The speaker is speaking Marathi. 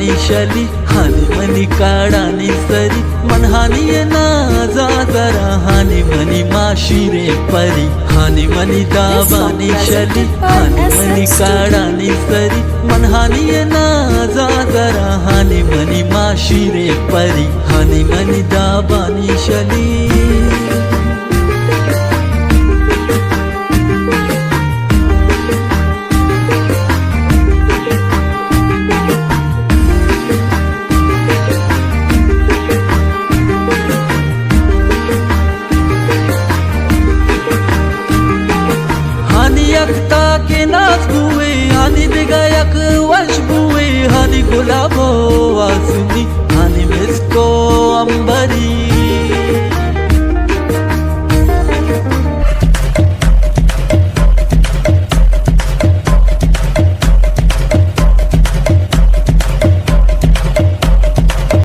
दाबानी शली हानी मनी काढानी सरी मन हानी ना जा जरा हानी मनी माशिरे परी हानी मनी दाबानी शली हानी मनी काढानी सरी मन हानी ना जा जरा हानी मनी माशिरे परी हानी मनी दाबानी शली यकता के नाच बुए हानी दिगायक वश बुए हानी गुलाबो